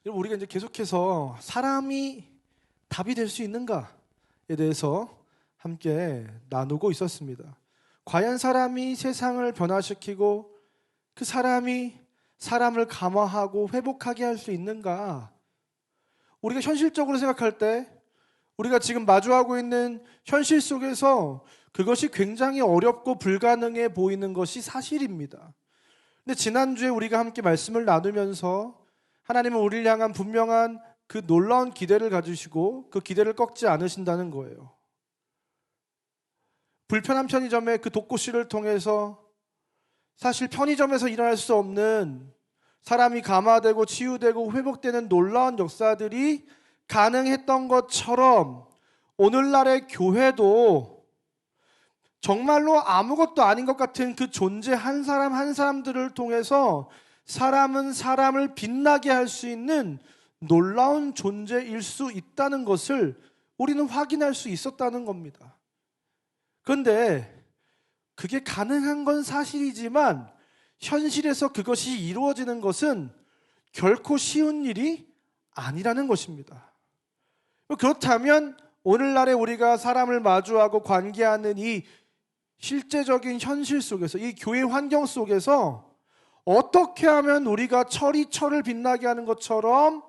우리가 이제 계속해서 사람이 답이 될 수 있는가에 대해서 함께 나누고 있었습니다. 과연 사람이 세상을 변화시키고 그 사람이 사람을 감화하고 회복하게 할 수 있는가? 우리가 현실적으로 생각할 때 우리가 지금 마주하고 있는 현실 속에서 그것이 굉장히 어렵고 불가능해 보이는 것이 사실입니다. 근데 지난주에 우리가 함께 말씀을 나누면서 하나님은 우리를 향한 분명한 그 놀라운 기대를 가지시고 그 기대를 꺾지 않으신다는 거예요. 불편한 편의점의 그 독고씨를 통해서 사실 편의점에서 일어날 수 없는 사람이 감화되고 치유되고 회복되는 놀라운 역사들이 가능했던 것처럼 오늘날의 교회도 정말로 아무것도 아닌 것 같은 그 존재 한 사람 한 사람들을 통해서 사람은 사람을 빛나게 할 수 있는 놀라운 존재일 수 있다는 것을 우리는 확인할 수 있었다는 겁니다. 그런데 그게 가능한 건 사실이지만 현실에서 그것이 이루어지는 것은 결코 쉬운 일이 아니라는 것입니다. 그렇다면 오늘날에 우리가 사람을 마주하고 관계하는 이 실제적인 현실 속에서, 이 교회 환경 속에서 어떻게 하면 우리가 철이 철을 빛나게 하는 것처럼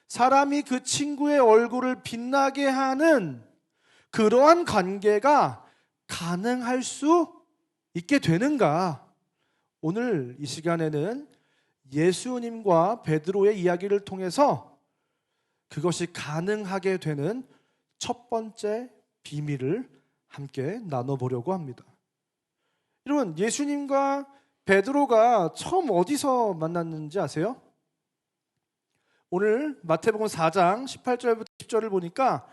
사람이 그 친구의 얼굴을 빛나게 하는 그러한 관계가 가능할 수 있게 되는가? 오늘 이 시간에는 예수님과 베드로의 이야기를 통해서 그것이 가능하게 되는 첫 번째 비밀을 함께 나눠보려고 합니다. 여러분, 예수님과 베드로가 처음 어디서 만났는지 아세요? 오늘 마태복음 4장 18절부터 10절을 보니까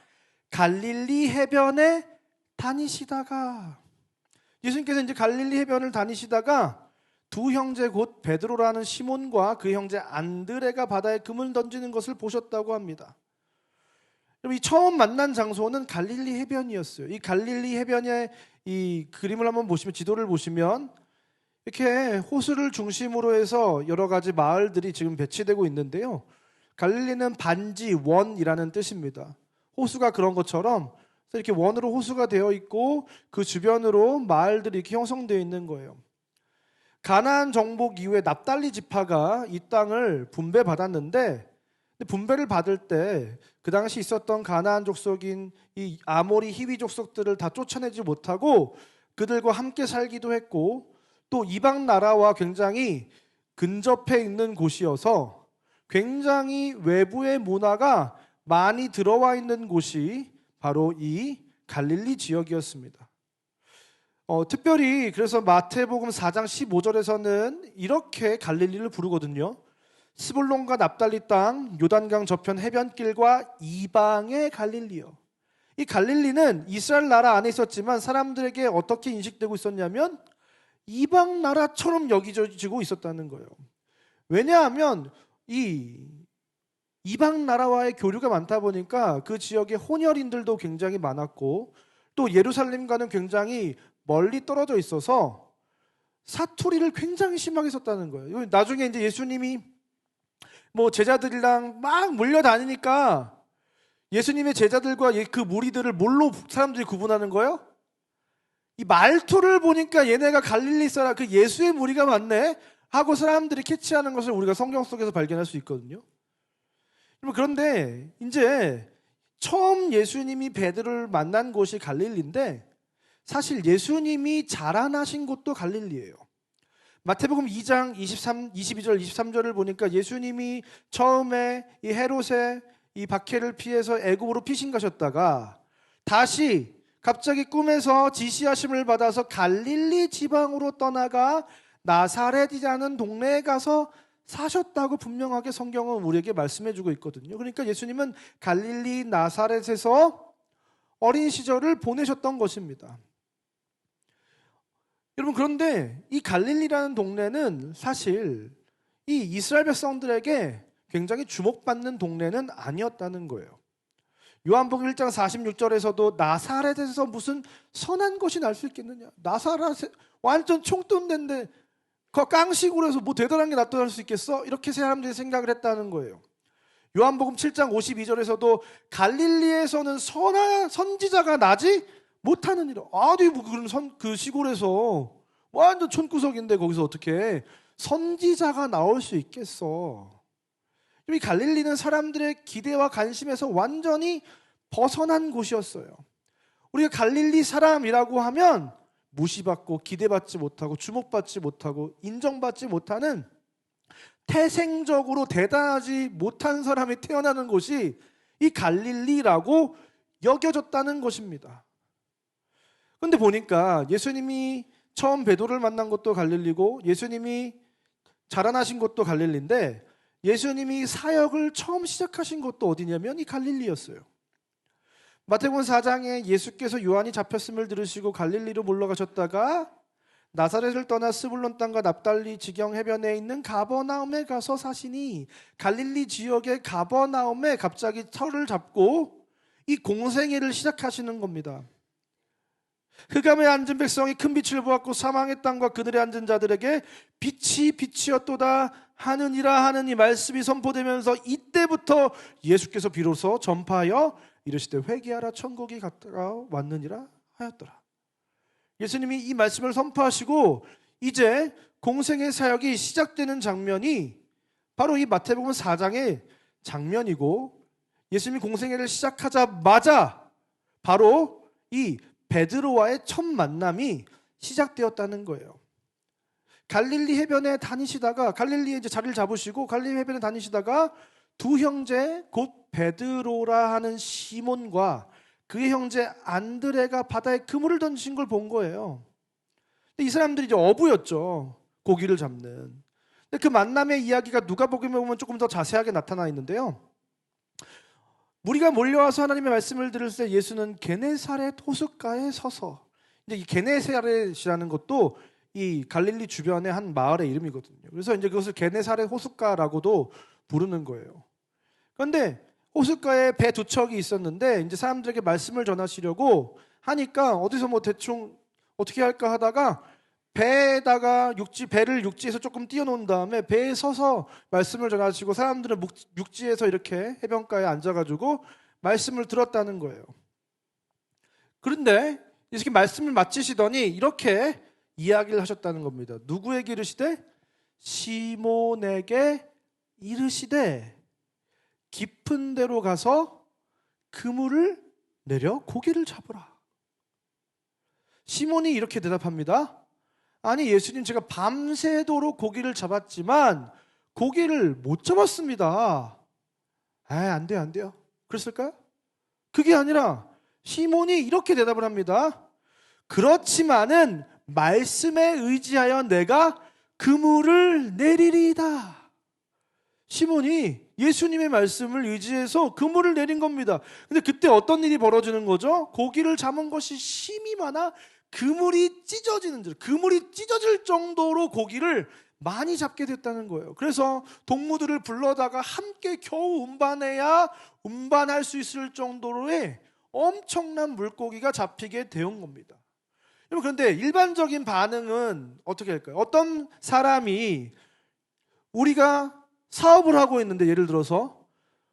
갈릴리 해변에 다니시다가, 예수님께서 이제 갈릴리 해변을 다니시다가 두 형제 곧 베드로라는 시몬과 그 형제 안드레가 바다에 금을 던지는 것을 보셨다고 합니다. 이 처음 만난 장소는 갈릴리 해변이었어요. 이 갈릴리 해변의 이 그림을 한번 보시면, 지도를 보시면 이렇게 호수를 중심으로 해서 여러 가지 마을들이 지금 배치되고 있는데요. 갈릴리는 반지, 원이라는 뜻입니다. 호수가 그런 것처럼 이렇게 원으로 호수가 되어 있고 그 주변으로 마을들이 이렇게 형성되어 있는 거예요. 가나안 정복 이후에 납달리 지파가 이 땅을 분배받았는데, 분배를 받을 때 그 당시 있었던 가나안 족속인 이 아모리 히위 족속들을 다 쫓아내지 못하고 그들과 함께 살기도 했고, 또 이방 나라와 굉장히 근접해 있는 곳이어서 굉장히 외부의 문화가 많이 들어와 있는 곳이 바로 이 갈릴리 지역이었습니다. 특별히 그래서 마태복음 4장 15절에서는 이렇게 갈릴리를 부르거든요. 스불론과 납달리 땅 요단강 저편 해변길과 이방의 갈릴리요. 이 갈릴리는 이스라엘 나라 안에 있었지만 사람들에게 어떻게 인식되고 있었냐면 이방 나라처럼 여겨지고 있었다는 거예요. 왜냐하면 이 이방 나라와의 교류가 많다 보니까 그 지역에 혼혈인들도 굉장히 많았고, 또 예루살렘과는 굉장히 멀리 떨어져 있어서 사투리를 굉장히 심하게 썼다는 거예요. 나중에 이제 예수님이 제자들이랑 막 몰려다니니까 예수님의 제자들과 그 무리들을 뭘로 사람들이 구분하는 거예요? 이 말투를 보니까 얘네가 갈릴리 사람, 그 예수의 무리가 맞네 하고 사람들이 캐치하는 것을 우리가 성경 속에서 발견할 수 있거든요. 그런데 이제 처음 예수님이 베드로를 만난 곳이 갈릴리인데, 사실 예수님이 자라나신 곳도 갈릴리예요. 마태복음 2장 22절 23절을 보니까 예수님이 처음에 이 헤롯의 이 박해를 피해서 애굽으로 피신 가셨다가 다시 갑자기 꿈에서 지시하심을 받아서 갈릴리 지방으로 떠나가 나사렛이라는 동네에 가서 사셨다고 분명하게 성경은 우리에게 말씀해주고 있거든요. 그러니까 예수님은 갈릴리 나사렛에서 어린 시절을 보내셨던 것입니다. 여러분, 그런데 이 갈릴리라는 동네는 사실 이 이스라엘 백성들에게 굉장히 주목받는 동네는 아니었다는 거예요. 요한복음 1장 46절에서도 나사렛에서 무슨 선한 것이 날 수 있겠느냐, 나사렛 완전 총돈 데인데 그 깡식으로 해서 뭐 대단한 게 나타날 수 있겠어? 이렇게 사람들이 생각을 했다는 거예요. 요한복음 7장 52절에서도 갈릴리에서는 선지자가 나지 못하느니라. 아니 뭐 그 시골에서 완전 촌구석인데 거기서 어떻게 선지자가 나올 수 있겠어. 이 갈릴리는 사람들의 기대와 관심에서 완전히 벗어난 곳이었어요. 우리가 갈릴리 사람이라고 하면 무시받고 기대받지 못하고 주목받지 못하고 인정받지 못하는 태생적으로 대단하지 못한 사람이 태어나는 곳이 이 갈릴리라고 여겨졌다는 것입니다. 그런데 보니까 예수님이 처음 베드로를 만난 것도 갈릴리고 예수님이 자라나신 것도 갈릴리인데 예수님이 사역을 처음 시작하신 것도 어디냐면 이 갈릴리였어요. 마태복음 4장에 예수께서 요한이 잡혔음을 들으시고 갈릴리로 몰러가셨다가 나사렛을 떠나 스불론 땅과 납달리 지경 해변에 있는 가버나움에 가서 사시니 갈릴리 지역의 가버나움에 갑자기 터를 잡고 이 공생애를 시작하시는 겁니다. 흑암에 앉은 백성이 큰 빛을 보았고 사망의 땅과 그늘에 앉은 자들에게 빛이 빛이었도다 하느니라 하는 이 말씀이 선포되면서 이때부터 예수께서 비로소 전파하여 이르시되 회개하라 천국이 가까웠느니라 하였더라. 예수님이 이 말씀을 선포하시고 이제 공생의 사역이 시작되는 장면이 바로 이 마태복음 4장의 장면이고 예수님이 공생애를 시작하자마자 바로 이 베드로와의 첫 만남이 시작되었다는 거예요. 갈릴리 해변에 다니시다가 갈릴리에 이제 자리를 잡으시고 갈릴리 해변에 다니시다가 두 형제 곧 베드로라 하는 시몬과 그의 형제 안드레가 바다에 그물을 던진 걸 본 거예요. 근데 이 사람들이 이제 어부였죠. 고기를 잡는. 근데 그 만남의 이야기가 누가복음에 보면 조금 더 자세하게 나타나 있는데요. 무리가 몰려와서 하나님의 말씀을 들을 때 예수는 게네사렛 호숫가에 서서, 이제 이 게네사렛이라는 것도 이 갈릴리 주변의 한 마을의 이름이거든요. 그래서 이제 그것을 게네사렛 호숫가라고도 부르는 거예요. 그런데 호숫가에 배 두 척이 있었는데 이제 사람들에게 말씀을 전하시려고 하니까 어디서 뭐 대충 어떻게 할까 하다가 배에다가 배를 육지에서 조금 띄워놓은 다음에 배에 서서 말씀을 전하시고 사람들은 육지에서 이렇게 해변가에 앉아가지고 말씀을 들었다는 거예요. 그런데 이렇게 말씀을 마치시더니 이렇게 이야기를 하셨다는 겁니다. 누구에게 이르시되? 시몬에게 이르시되 깊은 데로 가서 그물을 내려 고기를 잡으라. 시몬이 이렇게 대답합니다. 아니 예수님, 제가 밤새도록 고기를 잡았지만 고기를 못 잡았습니다. 안 돼요. 그랬을까요? 그게 아니라 시몬이 이렇게 대답을 합니다. 그렇지만은 말씀에 의지하여 내가 그물을 내리리이다. 시몬이 예수님의 말씀을 의지해서 그물을 내린 겁니다. 근데 그때 어떤 일이 벌어지는 거죠? 고기를 잡은 것이 힘이 많아 그물이 찢어질 정도로 고기를 많이 잡게 됐다는 거예요. 그래서 동무들을 불러다가 함께 겨우 운반해야 운반할 수 있을 정도로의 엄청난 물고기가 잡히게 되온 겁니다. 그런데 일반적인 반응은 어떻게 할까요? 어떤 사람이 우리가 사업을 하고 있는데 예를 들어서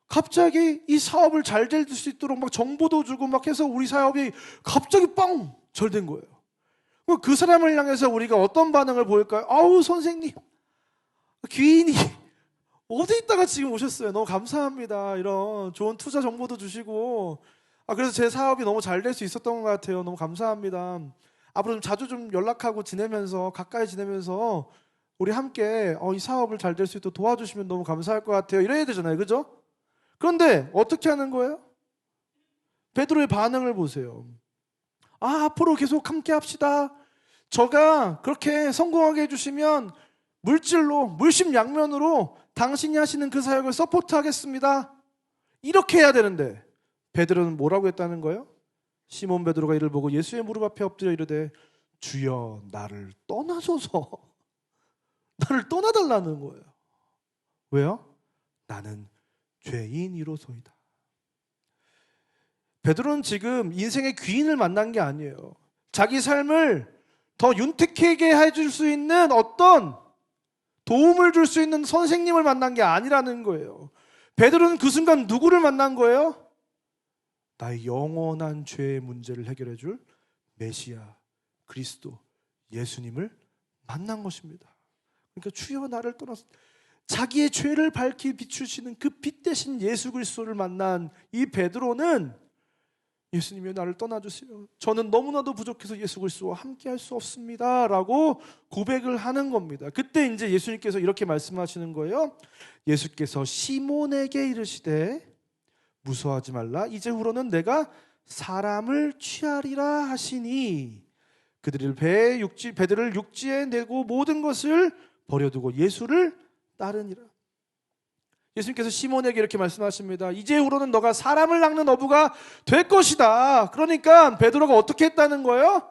갑자기 이 사업을 잘 될 수 있도록 막 정보도 주고 막 해서 우리 사업이 갑자기 빵! 잘 된 거예요. 그 사람을 향해서 우리가 어떤 반응을 보일까요? 아우 선생님, 귀인이 어디 있다가 지금 오셨어요. 너무 감사합니다. 이런 좋은 투자 정보도 주시고 그래서 제 사업이 너무 잘 될 수 있었던 것 같아요. 너무 감사합니다. 앞으로 좀 자주 좀 연락하고 지내면서 가까이 지내면서 우리 함께 이 사업을 잘 될 수 있도록 도와주시면 너무 감사할 것 같아요. 이래야 되잖아요. 그죠? 그런데 어떻게 하는 거예요? 베드로의 반응을 보세요. 앞으로 계속 함께 합시다. 저가 그렇게 성공하게 해주시면 물심양면으로 당신이 하시는 그 사역을 서포트하겠습니다. 이렇게 해야 되는데 베드로는 뭐라고 했다는 거예요? 시몬 베드로가 이를 보고 예수의 무릎 앞에 엎드려 이르되 주여 나를 떠나소서. 나를 떠나달라는 거예요. 왜요? 나는 죄인이로소이다. 베드로는 지금 인생의 귀인을 만난 게 아니에요. 자기 삶을 더 윤택하게 해줄 수 있는 어떤 도움을 줄 수 있는 선생님을 만난 게 아니라는 거예요. 베드로는 그 순간 누구를 만난 거예요? 나의 영원한 죄의 문제를 해결해 줄 메시아 그리스도 예수님을 만난 것입니다. 그러니까 주여 나를 떠나서, 자기의 죄를 밝히 비추시는 그 빛 대신 예수 그리스도를 만난 이 베드로는 예수님이 나를 떠나주세요, 저는 너무나도 부족해서 예수 그리스도와 함께 할 수 없습니다 라고 고백을 하는 겁니다. 그때 이제 예수님께서 이렇게 말씀하시는 거예요. 예수께서 시몬에게 이르시되 무서워하지 말라, 이제후로는 내가 사람을 취하리라 하시니 그들을 배들을 육지에 내고 모든 것을 버려두고 예수를 따르니라. 예수님께서 시몬에게 이렇게 말씀하십니다. 이제후로는 너가 사람을 낚는 어부가 될 것이다. 그러니까 베드로가 어떻게 했다는 거예요?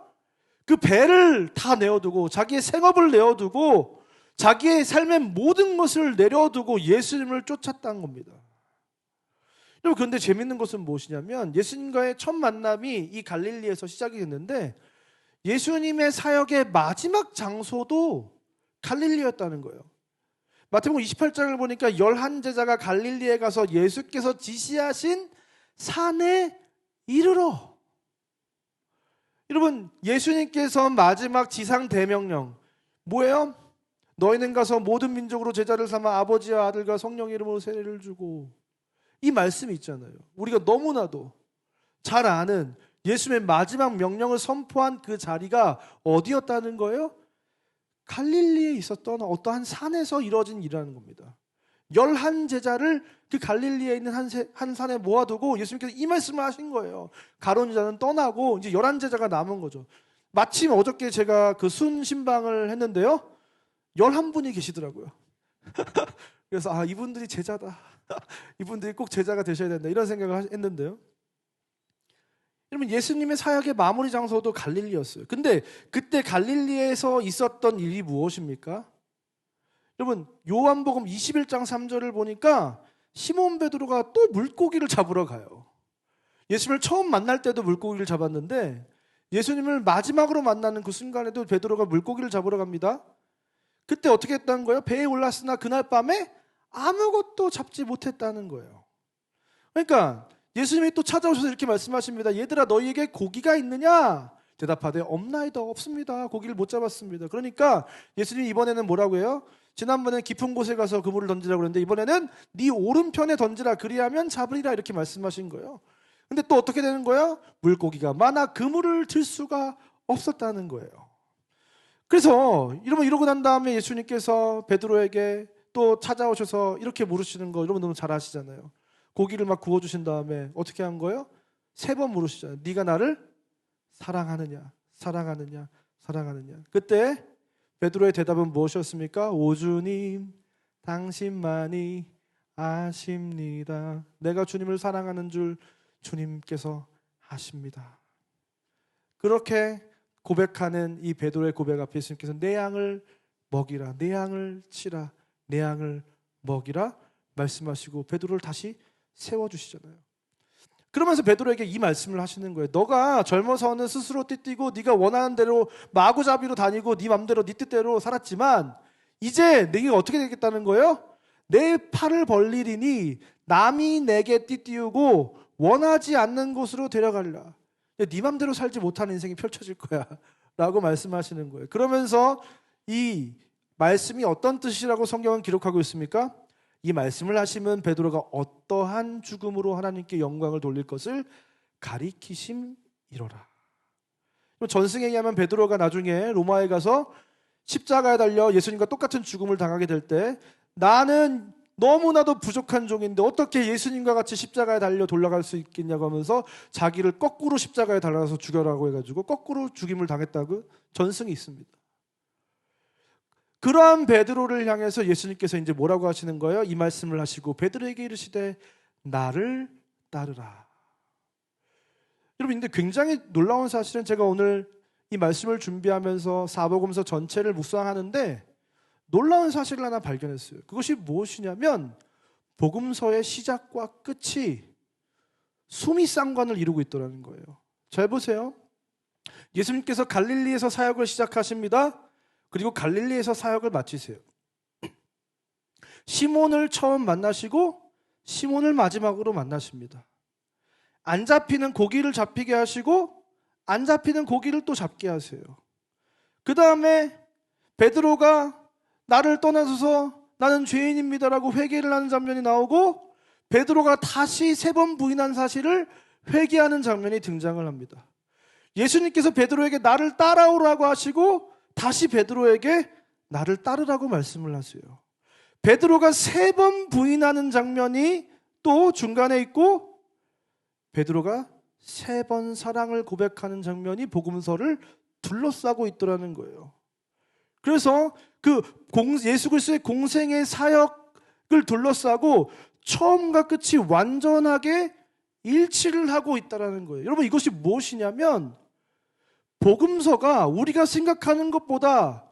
그 배를 다 내어두고 자기의 생업을 내어두고 자기의 삶의 모든 것을 내려두고 예수님을 쫓았다는 겁니다. 여러분, 그런데 재밌는 것은 무엇이냐면 예수님과의 첫 만남이 이 갈릴리에서 시작이 됐는데 예수님의 사역의 마지막 장소도 갈릴리였다는 거예요. 마태복음 28장을 보니까 11제자가 갈릴리에 가서 예수께서 지시하신 산에 이르러. 여러분, 예수님께서 마지막 지상 대명령 뭐예요? 너희는 가서 모든 민족으로 제자를 삼아 아버지와 아들과 성령의 이름으로 세례를 주고, 이 말씀이 있잖아요. 우리가 너무나도 잘 아는 예수님의 마지막 명령을 선포한 그 자리가 어디였다는 거예요? 갈릴리에 있었던 어떠한 산에서 이루어진 일이라는 겁니다. 11제자를 그 갈릴리에 있는 한 산에 모아두고 예수님께서 이 말씀을 하신 거예요. 가룟 유다는 떠나고 이제 11제자가 남은 거죠. 마침 어저께 제가 그 순신방을 했는데요, 11분이 계시더라고요. 그래서 이분들이 제자다, 이분들이 꼭 제자가 되셔야 된다, 이런 생각을 했는데요, 여러분, 예수님의 사역의 마무리 장소도 갈릴리였어요. 근데 그때 갈릴리에서 있었던 일이 무엇입니까? 여러분, 요한복음 21장 3절을 보니까 시몬 베드로가 또 물고기를 잡으러 가요. 예수님을 처음 만날 때도 물고기를 잡았는데 예수님을 마지막으로 만나는 그 순간에도 베드로가 물고기를 잡으러 갑니다. 그때 어떻게 했다는 거예요? 배에 올랐으나 그날 밤에 아무것도 잡지 못했다는 거예요. 그러니까 예수님이 또 찾아오셔서 이렇게 말씀하십니다. 얘들아, 너희에게 고기가 있느냐? 대답하되 없나이다. 없습니다. 고기를 못 잡았습니다. 그러니까 예수님이 이번에는 뭐라고 해요? 지난번에 깊은 곳에 가서 그물을 던지라고 그랬는데 이번에는 네 오른편에 던지라, 그리하면 잡으리라, 이렇게 말씀하신 거예요. 근데 또 어떻게 되는 거예요? 물고기가 많아 그물을 들 수가 없었다는 거예요. 그래서 이러고 난 다음에 예수님께서 베드로에게 또 찾아오셔서 이렇게 물으시는 거 여러분 너무 잘 아시잖아요. 고기를 막 구워주신 다음에 어떻게 한 거예요? 3번 물으시잖아요. 네가 나를 사랑하느냐, 사랑하느냐, 사랑하느냐. 그때 베드로의 대답은 무엇이었습니까? 오 주님, 당신만이 아십니다. 내가 주님을 사랑하는 줄 주님께서 아십니다. 그렇게 고백하는 이 베드로의 고백 앞에 예수님께서 내 양을 먹이라, 내 양을 치라, 내 양을 먹이라 말씀하시고 베드로를 다시 세워주시잖아요. 그러면서 베드로에게 이 말씀을 하시는 거예요. 너가 젊어서는 스스로 띠뛰고 네가 원하는 대로 마구잡이로 다니고 네 맘대로 네 뜻대로 살았지만 이제 네가 어떻게 되겠다는 거예요? 내 팔을 벌리리니 남이 내게 띠띠우고 원하지 않는 곳으로 데려가리라. 네 맘대로 살지 못하는 인생이 펼쳐질 거야 라고 말씀하시는 거예요. 그러면서 이 말씀이 어떤 뜻이라고 성경은 기록하고 있습니까? 이 말씀을 하시면 베드로가 어떠한 죽음으로 하나님께 영광을 돌릴 것을 가리키심이로라. 전승에 의하면 베드로가 나중에 로마에 가서 십자가에 달려 예수님과 똑같은 죽음을 당하게 될 때 나는 너무나도 부족한 종인데 어떻게 예수님과 같이 십자가에 달려 돌아갈 수 있겠냐고 하면서 자기를 거꾸로 십자가에 달아서 죽여라고 해가지고 거꾸로 죽임을 당했다고 전승이 있습니다. 그러한 베드로를 향해서 예수님께서 이제 뭐라고 하시는 거예요? 이 말씀을 하시고 베드로에게 이르시되 나를 따르라. 여러분, 근데 굉장히 놀라운 사실은 제가 오늘 이 말씀을 준비하면서 사복음서 전체를 묵상하는데 놀라운 사실을 하나 발견했어요. 그것이 무엇이냐면 복음서의 시작과 끝이 수미상관을 이루고 있더라는 거예요. 잘 보세요. 예수님께서 갈릴리에서 사역을 시작하십니다. 그리고 갈릴리에서 사역을 마치세요. 시몬을 처음 만나시고 시몬을 마지막으로 만나십니다. 안 잡히는 고기를 잡히게 하시고 안 잡히는 고기를 또 잡게 하세요. 그 다음에 베드로가 나를 떠나소서 나는 죄인입니다라고 회개를 하는 장면이 나오고 베드로가 다시 3번 부인한 사실을 회개하는 장면이 등장을 합니다. 예수님께서 베드로에게 나를 따라오라고 하시고 다시 베드로에게 나를 따르라고 말씀을 하세요. 베드로가 3번 부인하는 장면이 또 중간에 있고 베드로가 3번 사랑을 고백하는 장면이 복음서를 둘러싸고 있더라는 거예요. 그래서 예수 그리스도의 공생의 사역을 둘러싸고 처음과 끝이 완전하게 일치를 하고 있다는 거예요. 여러분, 이것이 무엇이냐면 복음서가 우리가 생각하는 것보다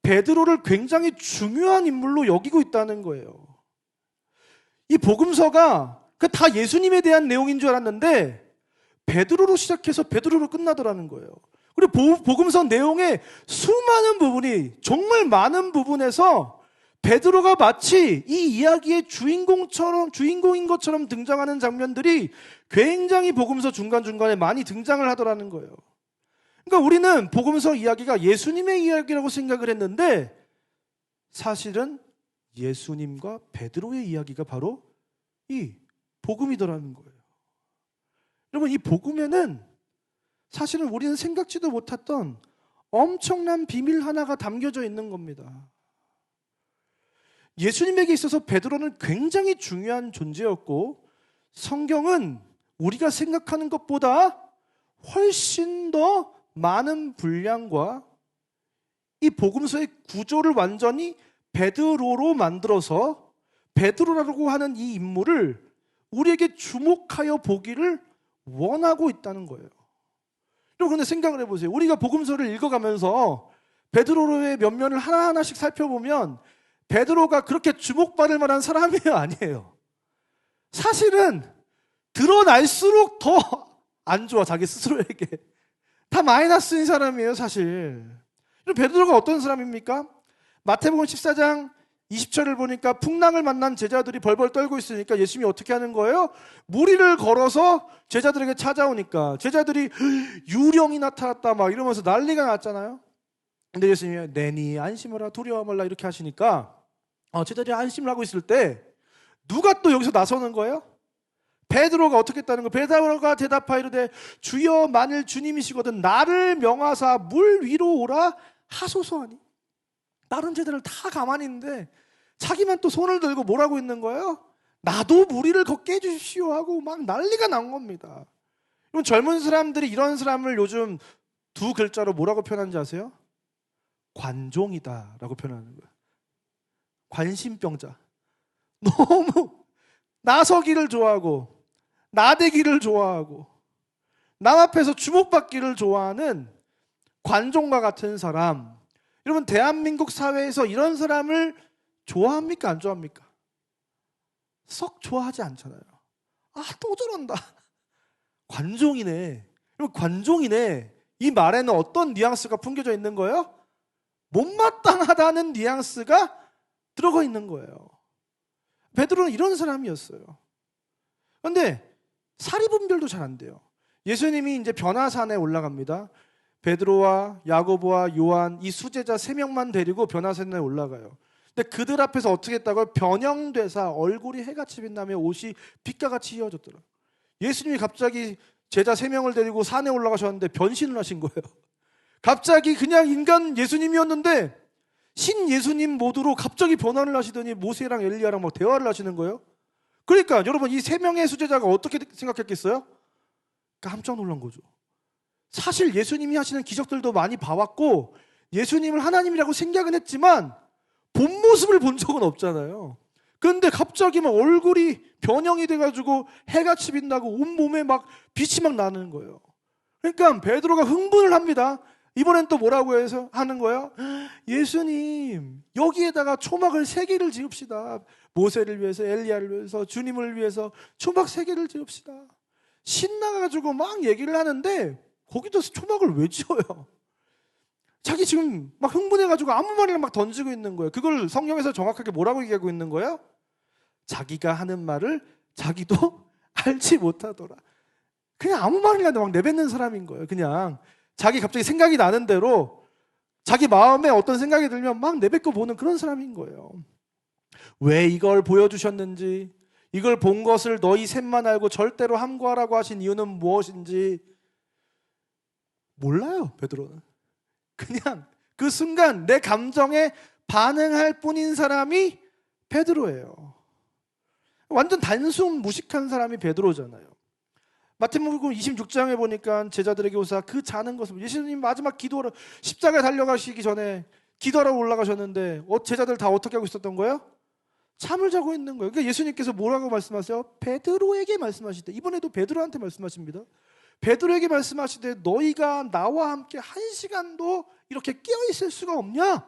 베드로를 굉장히 중요한 인물로 여기고 있다는 거예요. 이 복음서가 다 예수님에 대한 내용인 줄 알았는데 베드로로 시작해서 베드로로 끝나더라는 거예요. 그리고 복음서 내용의 수많은 부분이, 정말 많은 부분에서 베드로가 마치 이 이야기의 주인공인 것처럼 등장하는 장면들이 굉장히 복음서 중간중간에 많이 등장을 하더라는 거예요. 그러니까 우리는 복음서 이야기가 예수님의 이야기라고 생각을 했는데 사실은 예수님과 베드로의 이야기가 바로 이 복음이더라는 거예요. 여러분, 이 복음에는 사실은 우리는 생각지도 못했던 엄청난 비밀 하나가 담겨져 있는 겁니다. 예수님에게 있어서 베드로는 굉장히 중요한 존재였고 성경은 우리가 생각하는 것보다 훨씬 더 많은 분량과 이 복음서의 구조를 완전히 베드로로 만들어서 베드로라고 하는 이 인물을 우리에게 주목하여 보기를 원하고 있다는 거예요. 여러분, 근데 생각을 해보세요. 우리가 복음서를 읽어가면서 베드로의 면면을 하나하나씩 살펴보면 베드로가 그렇게 주목받을 만한 사람이에요, 아니에요? 사실은 드러날수록 더 안 좋아, 자기 스스로에게. 다 마이너스인 사람이에요, 사실. 베드로가 어떤 사람입니까? 마태복음 14장 20절을 보니까 풍랑을 만난 제자들이 벌벌 떨고 있으니까 예수님이 어떻게 하는 거예요? 무리를 걸어서 제자들에게 찾아오니까 제자들이 유령이 나타났다 막 이러면서 난리가 났잖아요. 근데 예수님이 내니 안심하라 두려워 말라 이렇게 하시니까 제자들이 안심을 하고 있을 때 누가 또 여기서 나서는 거예요? 베드로가 어떻게 했다는 거예요? 베드로가 대답하이르되 주여 만일 주님이시거든 나를 명하사 물 위로 오라 하소서 하니. 다른 제자들 다 가만히 있는데 자기만 또 손을 들고 뭐라고 있는 거예요? 나도 무리를 걷게 해주십시오 하고 막 난리가 난 겁니다. 그럼 젊은 사람들이 이런 사람을 요즘 2글자로 뭐라고 표현하는지 아세요? 관종이다 라고 표현하는 거예요. 관심병자. 너무 나서기를 좋아하고 나대기를 좋아하고 남 앞에서 주목받기를 좋아하는 관종과 같은 사람. 여러분, 대한민국 사회에서 이런 사람을 좋아합니까? 안 좋아합니까? 썩 좋아하지 않잖아요. 또 저런다. 관종이네. 여러분, 관종이네. 이 말에는 어떤 뉘앙스가 풍겨져 있는 거예요? 못마땅하다는 뉘앙스가 들어가 있는 거예요. 베드로는 이런 사람이었어요. 그런데 사리분별도 잘 안 돼요. 예수님이 이제 변화산에 올라갑니다. 베드로와 야고보와 요한 이 수제자 3명만 데리고 변화산에 올라가요. 근데 그들 앞에서 어떻게 했다고요? 변형되사 얼굴이 해같이 빛나며 옷이 빛과 같이 휘어졌더라. 예수님이 갑자기 제자 3명을 데리고 산에 올라가셨는데 변신을 하신 거예요. 갑자기 그냥 인간 예수님이었는데 신 예수님 모드로 갑자기 변화를 하시더니 모세랑 엘리야랑 막 대화를 하시는 거예요. 그러니까 여러분, 이 3명의 수제자가 어떻게 생각했겠어요? 깜짝 놀란 거죠. 사실 예수님이 하시는 기적들도 많이 봐왔고 예수님을 하나님이라고 생각은 했지만 본 모습을 본 적은 없잖아요. 그런데 갑자기 막 얼굴이 변형이 돼가지고 해같이 빛나고 온몸에 막 빛이 막 나는 거예요. 그러니까 베드로가 흥분을 합니다. 이번엔 또 뭐라고 해서 하는 거예요? 예수님, 여기에다가 초막을 3개를 지읍시다. 모세를 위해서, 엘리야를 위해서, 주님을 위해서 초막 3개를 지읍시다. 신나가지고 막 얘기를 하는데 거기다 초막을 왜 지어요? 자기 지금 막 흥분해가지고 아무 말이나 막 던지고 있는 거예요. 그걸 성경에서 정확하게 뭐라고 얘기하고 있는 거예요? 자기가 하는 말을 자기도 알지 못하더라. 그냥 아무 말이나 막 내뱉는 사람인 거예요. 그냥 자기 갑자기 생각이 나는 대로 자기 마음에 어떤 생각이 들면 막 내뱉고 보는 그런 사람인 거예요. 왜 이걸 보여주셨는지, 이걸 본 것을 너희 셋만 알고 절대로 함구하라고 하신 이유는 무엇인지 몰라요. 베드로는 그냥 그 순간 내 감정에 반응할 뿐인 사람이 베드로예요. 완전 단순 무식한 사람이 베드로잖아요. 마태복음 26장에 보니까 제자들에게 오사 그 자는 것을, 예수님 마지막 기도로 십자가에 달려가시기 전에 기도하러 올라가셨는데 제자들 다 어떻게 하고 있었던 거예요? 잠을 자고 있는 거예요. 그러니까 예수님께서 뭐라고 말씀하세요? 베드로에게 말씀하시되, 이번에도 베드로한테 말씀하십니다. 베드로에게 말씀하시되 너희가 나와 함께 한 시간도 이렇게 깨어있을 수가 없냐?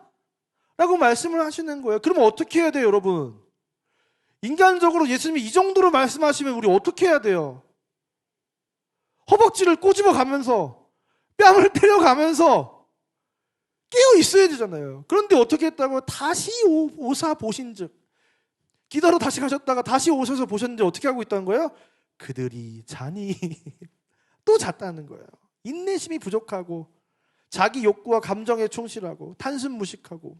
라고 말씀을 하시는 거예요. 그러면 어떻게 해야 돼요, 여러분? 인간적으로 예수님이 이 정도로 말씀하시면 우리 어떻게 해야 돼요? 허벅지를 꼬집어 가면서 뺨을 때려가면서 깨어 있어야 되잖아요. 그런데 어떻게 했다고? 다시 오사 보신즉, 기도하러 다시 가셨다가 다시 오셔서 보셨는데 어떻게 하고 있다는 거예요? 그들이 자니 또 잤다는 거예요. 인내심이 부족하고 자기 욕구와 감정에 충실하고 단순 무식하고.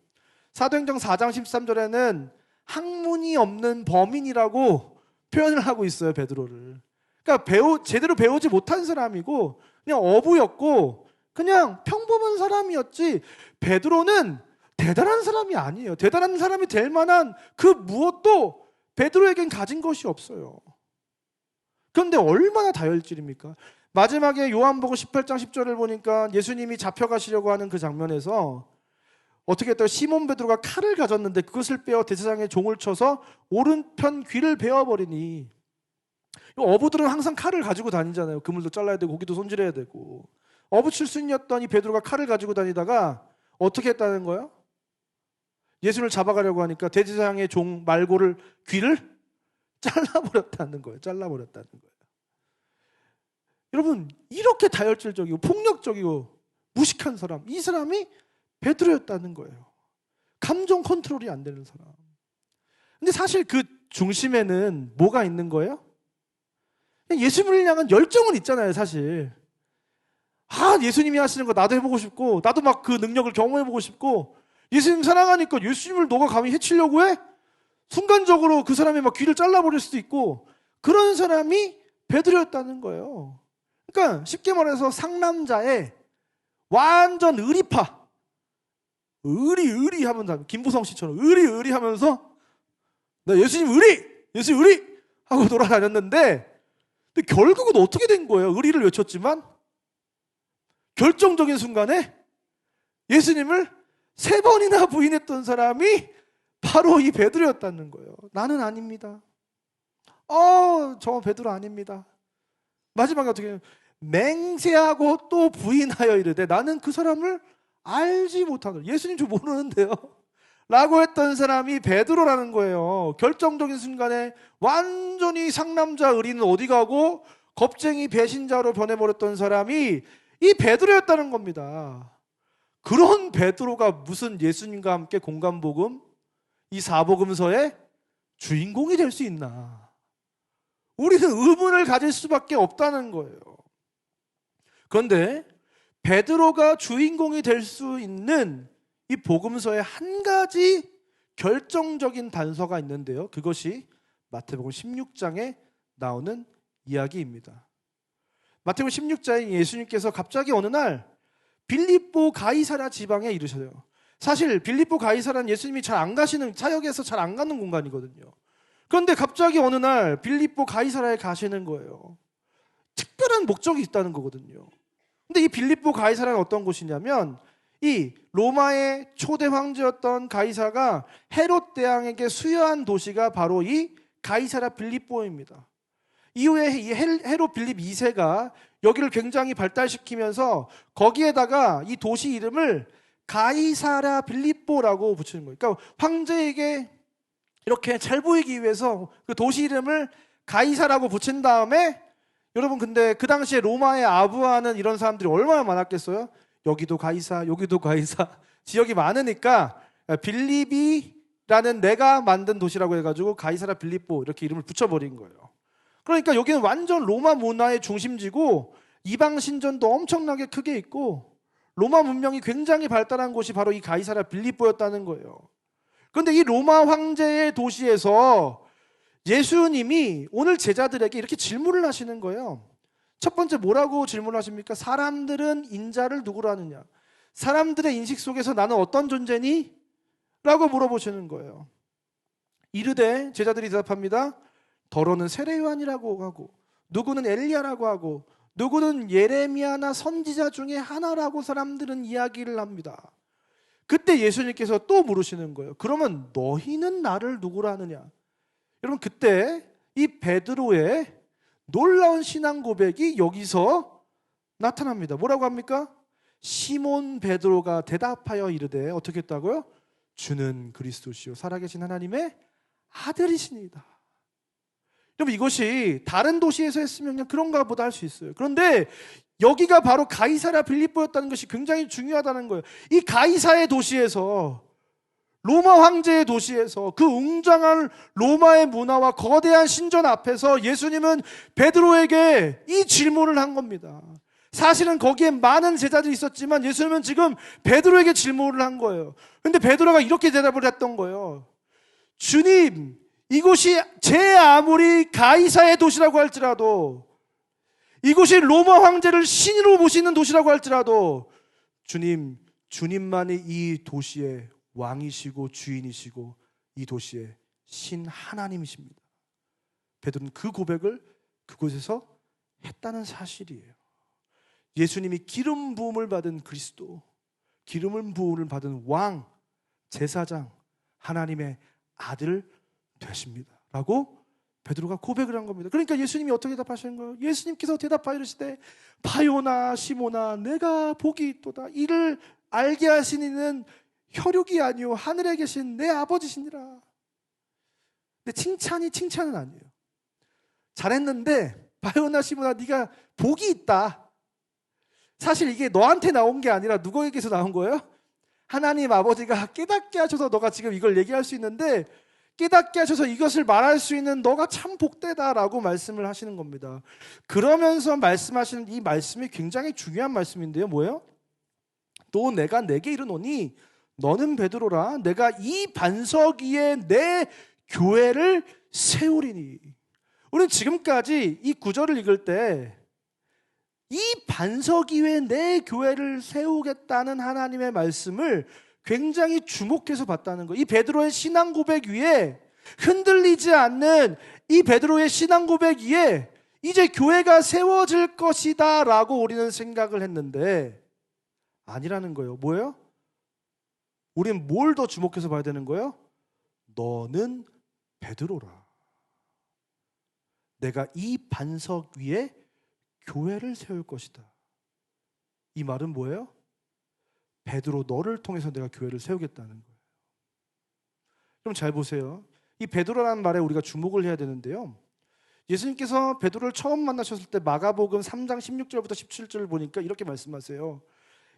사도행전 4장 13절에는 학문이 없는 범인이라고 표현을 하고 있어요, 베드로를. 그러니까 제대로 배우지 못한 사람이고 그냥 어부였고 그냥 평범한 사람이었지, 베드로는 대단한 사람이 아니에요. 대단한 사람이 될 만한 그 무엇도 베드로에겐 가진 것이 없어요. 그런데 얼마나 다혈질입니까? 마지막에 요한복음 18장 10절을 보니까 예수님이 잡혀가시려고 하는 그 장면에서 어떻게 했다고? 시몬 베드로가 칼을 가졌는데 그것을 빼어 대제사장의 종을 쳐서 오른편 귀를 베어버리니. 어부들은 항상 칼을 가지고 다니잖아요. 그물도 잘라야 되고 고기도 손질해야 되고. 어부 출신이었던 이 베드로가 칼을 가지고 다니다가 어떻게 했다는 거예요? 예수를 잡아가려고 하니까 대제사장의 종 말고를 귀를 잘라버렸다는 거예요. 잘라버렸다는 거예요. 여러분, 이렇게 다혈질적이고 폭력적이고 무식한 사람, 이 사람이 베드로였다는 거예요. 감정 컨트롤이 안 되는 사람. 근데 사실 그 중심에는 뭐가 있는 거예요? 예수님을 향한 열정은 있잖아요, 사실. 예수님이 하시는 거 나도 해보고 싶고, 나도 막 그 능력을 경험해보고 싶고, 예수님 사랑하니까 예수님을 너가 감히 해치려고 해? 순간적으로 그 사람이 막 귀를 잘라버릴 수도 있고, 그런 사람이 베드로였다는 거예요. 그러니까 쉽게 말해서 상남자의 완전 의리파, 의리 하면 김보성 씨처럼 의리 하면서 나 예수님 의리 하고 돌아다녔는데, 근데 결국은 어떻게 된 거예요? 의리를 외쳤지만 결정적인 순간에 예수님을 3번이나 부인했던 사람이 바로 이 베드로였다는 거예요. 나는 아닙니다. 저 베드로 아닙니다. 마지막에 어떻게 해요? 맹세하고 또 부인하여 이르되 나는 그 사람을 알지 못하노라. 예수님 저 모르는데요 라고 했던 사람이 베드로라는 거예요. 결정적인 순간에 완전히 상남자 의리는 어디 가고 겁쟁이 배신자로 변해버렸던 사람이 이 베드로였다는 겁니다. 그런 베드로가 무슨 예수님과 함께 공간복음, 이 사복음서의 주인공이 될 수 있나? 우리는 의문을 가질 수밖에 없다는 거예요. 그런데 베드로가 주인공이 될 수 있는 이 복음서에 한 가지 결정적인 단서가 있는데요. 그것이 마태복음 16장에 나오는 이야기입니다. 마태복음 16장에 예수님께서 갑자기 어느 날 빌립보 가이사랴 지방에 이르셔요. 사실 빌립보 가이사랴는 예수님이 잘 안 가시는, 사역에서 잘 안 가는 공간이거든요. 그런데 갑자기 어느 날 빌립보 가이사랴에 가시는 거예요. 특별한 목적이 있다는 거거든요. 근데 이 빌립보 가이사랴는 어떤 곳이냐면 이 로마의 초대 황제였던 가이사가 헤롯 대왕에게 수여한 도시가 바로 이 가이사랴 빌립보입니다. 이후에 이 헤롯 빌립 2세가 여기를 굉장히 발달시키면서 거기에다가 이 도시 이름을 가이사랴 빌립보라고 붙이는 거예요. 그러니까 황제에게 이렇게 잘 보이기 위해서 그 도시 이름을 가이사라고 붙인 다음에, 여러분 근데 그 당시에 로마에 아부하는 이런 사람들이 얼마나 많았겠어요? 여기도 가이사, 여기도 가이사, 지역이 많으니까 빌립이라는 내가 만든 도시라고 해가지고 가이사랴 빌립보 이렇게 이름을 붙여버린 거예요. 그러니까 여기는 완전 로마 문화의 중심지고 이방 신전도 엄청나게 크게 있고 로마 문명이 굉장히 발달한 곳이 바로 이 가이사랴 빌립보였다는 거예요. 그런데 이 로마 황제의 도시에서 예수님이 오늘 제자들에게 이렇게 질문을 하시는 거예요. 첫 번째 뭐라고 질문하십니까? 사람들은 인자를 누구로 하느냐? 사람들의 인식 속에서 나는 어떤 존재니? 라고 물어보시는 거예요. 이르되 제자들이 대답합니다. 더러는 세례 요한이라고 하고 누구는 엘리야라고 하고 누구는 예레미야나 선지자 중에 하나라고 사람들은 이야기를 합니다. 그때 예수님께서 또 물으시는 거예요. 그러면 너희는 나를 누구라 하느냐? 여러분 그때 이 베드로의 놀라운 신앙 고백이 여기서 나타납니다. 뭐라고 합니까? 시몬 베드로가 대답하여 이르되 어떻게 했다고요? 주는 그리스도시요 살아계신 하나님의 아들이시니이다. 여러분 이것이 다른 도시에서 했으면 그냥 그런가 보다 할 수 있어요. 그런데 여기가 바로 가이사랴 빌립보였다는 것이 굉장히 중요하다는 거예요. 이 가이사의 도시에서 로마 황제의 도시에서 그 웅장한 로마의 문화와 거대한 신전 앞에서 예수님은 베드로에게 이 질문을 한 겁니다. 사실은 거기에 많은 제자들이 있었지만 예수님은 지금 베드로에게 질문을 한 거예요. 그런데 베드로가 이렇게 대답을 했던 거예요. 주님, 이곳이 제 아무리 가이사의 도시라고 할지라도 이곳이 로마 황제를 신으로 모시는 도시라고 할지라도 주님만이 이 도시의 왕이시고 주인이시고 이 도시의 신 하나님이십니다. 베드로는 그 고백을 그곳에서 했다는 사실이에요. 예수님이 기름 부음을 받은 그리스도, 기름 부음을 받은 왕, 제사장, 하나님의 아들 되십니다 라고 베드로가 고백을 한 겁니다. 그러니까 예수님이 어떻게 대답하시는 거예요? 예수님께서 대답하여 이르시되 바요나 시모나 내가 복이 있도다. 이를 알게 하시니는 혈육이 아니요 하늘에 계신 내 아버지시니라. 근데 칭찬은 아니에요. 잘했는데 바요나 시모나 네가 복이 있다. 사실 이게 너한테 나온 게 아니라 누구에게서 나온 거예요? 하나님 아버지가 깨닫게 하셔서 너가 지금 이걸 얘기할 수 있는데 깨닫게 하셔서 이것을 말할 수 있는 너가 참 복되다라고 말씀을 하시는 겁니다. 그러면서 말씀하시는 이 말씀이 굉장히 중요한 말씀인데요. 뭐예요? 또 내가 내게 이르노니 너는 베드로라 내가 이 반석 위에 내 교회를 세우리니. 우리는 지금까지 이 구절을 읽을 때 이 반석 위에 내 교회를 세우겠다는 하나님의 말씀을 굉장히 주목해서 봤다는 거예요. 이 베드로의 신앙 고백 위에 흔들리지 않는 이 베드로의 신앙 고백 위에 이제 교회가 세워질 것이다 라고 우리는 생각을 했는데 아니라는 거예요. 뭐예요? 우리는 뭘 더 주목해서 봐야 되는 거예요? 너는 베드로라. 내가 이 반석 위에 교회를 세울 것이다. 이 말은 뭐예요? 베드로 너를 통해서 내가 교회를 세우겠다는 거예요. 그럼 잘 보세요. 이 베드로라는 말에 우리가 주목을 해야 되는데요. 예수님께서 베드로를 처음 만나셨을 때 마가복음 3장 16절부터 17절을 보니까 이렇게 말씀하세요.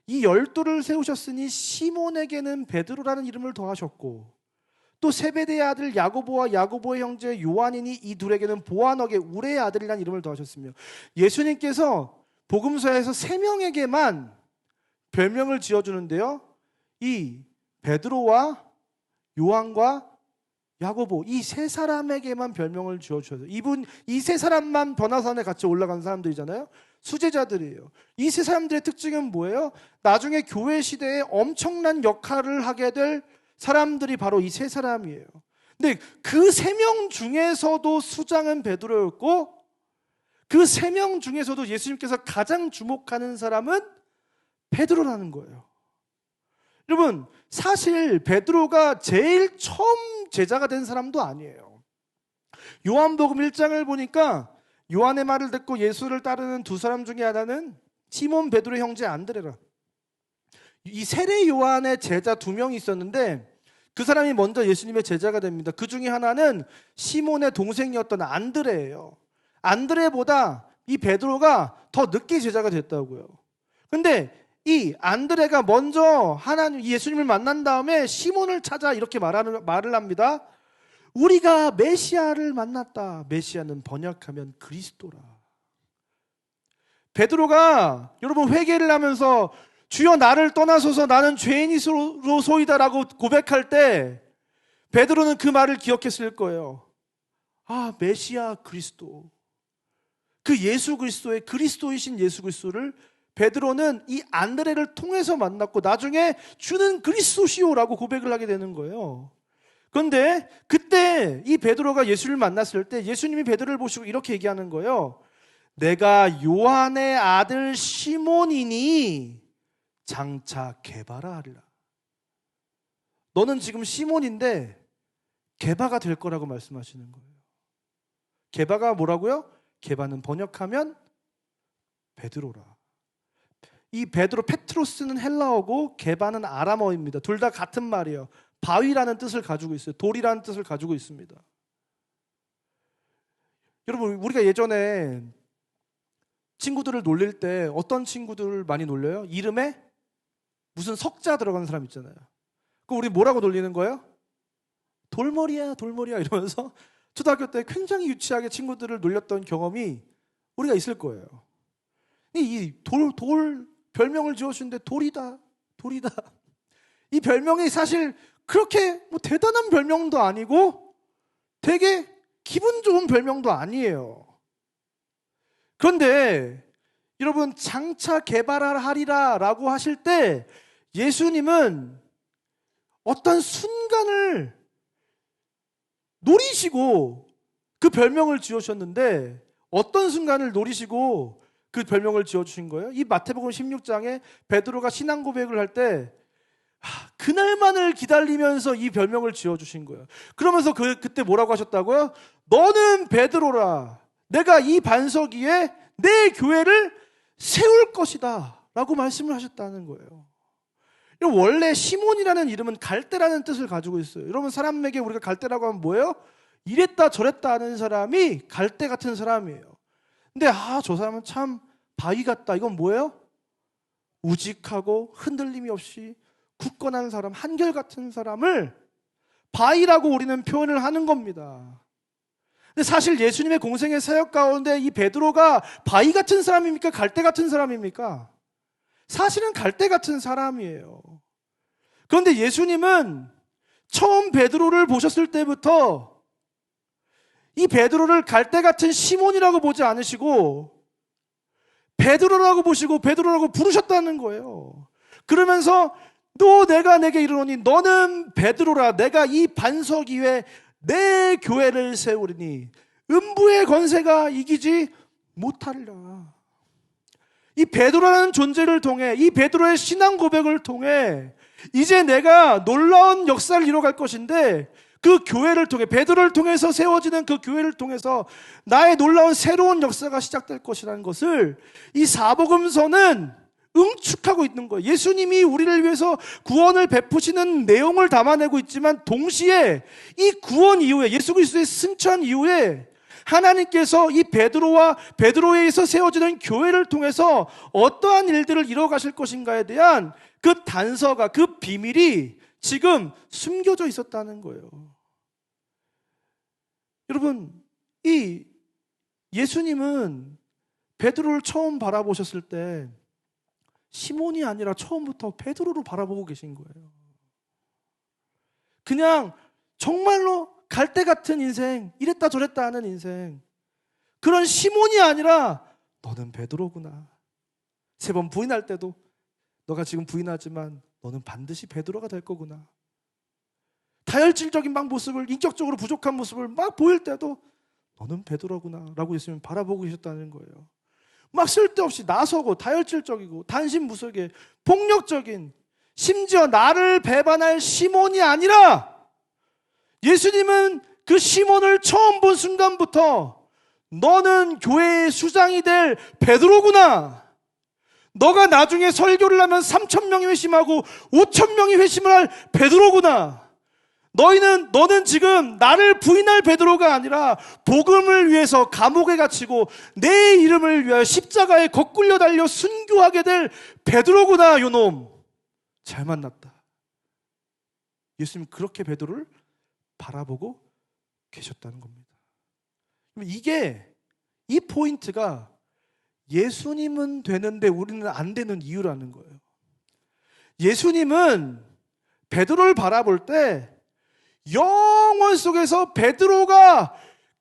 이 12를 세우셨으니 시몬에게는 베드로라는 이름을 더하셨고 또 세베대의 아들 야고보와 야고보의 형제 요한이니 이 둘에게는 보아너게 우레의 아들이라는 이름을 더하셨으며 예수님께서 복음서에서 3명에게만 별명을 지어주는데요. 이 베드로와 요한과 야고보 이 세 사람에게만 별명을 지어주셔서 이 세 사람만 변화산에 같이 올라간 사람들이잖아요. 수제자들이에요. 이 세 사람들의 특징은 뭐예요? 나중에 교회 시대에 엄청난 역할을 하게 될 사람들이 바로 이 세 사람이에요. 근데 그 3명 중에서도 수장은 베드로였고 그 3명 중에서도 예수님께서 가장 주목하는 사람은 베드로라는 거예요. 여러분 사실 베드로가 제일 처음 제자가 된 사람도 아니에요. 요한복음 1장을 보니까 요한의 말을 듣고 예수를 따르는 두 사람 중에 하나는 시몬 베드로의 형제 안드레라. 이 세례 요한의 제자 2명이 있었는데 그 사람이 먼저 예수님의 제자가 됩니다. 그 중에 하나는 시몬의 동생이었던 안드레예요. 안드레보다 이 베드로가 더 늦게 제자가 됐다고요. 근데 이 안드레가 먼저 하나님 예수님을 만난 다음에 시몬을 찾아 이렇게 말을 합니다. 우리가 메시아를 만났다. 메시아는 번역하면 그리스도라. 베드로가 여러분 회개를 하면서 주여 나를 떠나소서 나는 죄인이로소이다라고 고백할 때 베드로는 그 말을 기억했을 거예요. 아, 메시아 그리스도. 그 예수 그리스도의 그리스도이신 예수 그리스도를 베드로는 이 안드레를 통해서 만났고 나중에 주는 그리스도시오라고 고백을 하게 되는 거예요. 그런데 그때 이 베드로가 예수를 만났을 때 예수님이 베드로를 보시고 이렇게 얘기하는 거예요. 내가 요한의 아들 시몬이니 장차 게바라 하리라. 너는 지금 시몬인데 게바가 될 거라고 말씀하시는 거예요. 게바가 뭐라고요? 게바는 번역하면 베드로라. 이 베드로 페트로스는 헬라어고 게바는 아람어입니다. 둘 다 같은 말이에요. 바위라는 뜻을 가지고 있어요. 돌이라는 뜻을 가지고 있습니다. 여러분 우리가 예전에 친구들을 놀릴 때 어떤 친구들을 많이 놀려요? 이름에 무슨 석자 들어가는 사람 있잖아요. 그럼 우리 뭐라고 놀리는 거예요? 돌머리야 돌머리야 이러면서 초등학교 때 굉장히 유치하게 친구들을 놀렸던 경험이 우리가 있을 거예요. 이 돌 별명을 지어주는데 돌이다 돌이다. 이 별명이 사실 그렇게 뭐 대단한 별명도 아니고 되게 기분 좋은 별명도 아니에요. 그런데 여러분 장차 개발하리라 라고 하실 때 예수님은 어떤 순간을 노리시고 그 별명을 지어주셨는데 어떤 순간을 노리시고 그 별명을 지어주신 거예요? 이 마태복음 16장에 베드로가 신앙 고백을 할 때 그날만을 기다리면서 이 별명을 지어주신 거예요. 그러면서 그때 뭐라고 하셨다고요? 너는 베드로라. 내가 이 반석 위에 내 교회를 세울 것이다 라고 말씀을 하셨다는 거예요. 원래 시몬이라는 이름은 갈대라는 뜻을 가지고 있어요. 여러분 사람에게 우리가 갈대라고 하면 뭐예요? 이랬다 저랬다 하는 사람이 갈대 같은 사람이에요. 근데 저 사람은 참 바위 같다. 이건 뭐예요? 우직하고 흔들림이 없이 굳건한 사람, 한결같은 사람을 바위라고 우리는 표현을 하는 겁니다. 근데 사실 예수님의 공생의 사역 가운데 이 베드로가 바위 같은 사람입니까? 갈대 같은 사람입니까? 사실은 갈대 같은 사람이에요. 그런데 예수님은 처음 베드로를 보셨을 때부터 이 베드로를 갈대 같은 시몬이라고 보지 않으시고 베드로라고 보시고 베드로라고 부르셨다는 거예요. 그러면서 너 내가 내게 이르노니 너는 베드로라. 내가 이 반석 위에 내 교회를 세우리니 음부의 권세가 이기지 못하리라. 이 베드로라는 존재를 통해 이 베드로의 신앙 고백을 통해 이제 내가 놀라운 역사를 이뤄갈 것인데 그 교회를 통해 베드로를 통해서 세워지는 그 교회를 통해서 나의 놀라운 새로운 역사가 시작될 것이라는 것을 이 사복음서는 응축하고 있는 거예요. 예수님이 우리를 위해서 구원을 베푸시는 내용을 담아내고 있지만 동시에 이 구원 이후에 예수 그리스도의 승천 이후에 하나님께서 이 베드로와 베드로에 의해서 세워지는 교회를 통해서 어떠한 일들을 이뤄가실 것인가에 대한 그 단서가 그 비밀이 지금 숨겨져 있었다는 거예요. 여러분 이 예수님은 베드로를 처음 바라보셨을 때 시몬이 아니라 처음부터 베드로로 바라보고 계신 거예요. 그냥 정말로 갈대 같은 인생, 이랬다 저랬다 하는 인생, 그런 시몬이 아니라 너는 베드로구나. 3번 부인할 때도 너가 지금 부인하지만 너는 반드시 베드로가 될 거구나. 다혈질적인 막 모습을, 인격적으로 부족한 모습을 막 보일 때도 너는 베드로구나 라고 예수님 바라보고 계셨다는 거예요. 막 쓸데없이 나서고 다혈질적이고 단신무속에 폭력적인, 심지어 나를 배반할 시몬이 아니라 예수님은 그 시몬을 처음 본 순간부터 너는 교회의 수장이 될 베드로구나. 너가 나중에 설교를 하면 3,000명이 회심하고 5,000명이 회심을 할 베드로구나. 너는 지금 나를 부인할 베드로가 아니라 복음을 위해서 감옥에 갇히고 내 이름을 위하여 십자가에 거꾸려 달려 순교하게 될 베드로구나. 요놈 잘 만났다. 예수님 그렇게 베드로를 바라보고 계셨다는 겁니다. 이 포인트가 예수님은 되는데 우리는 안 되는 이유라는 거예요. 예수님은 베드로를 바라볼 때 영원 속에서 베드로가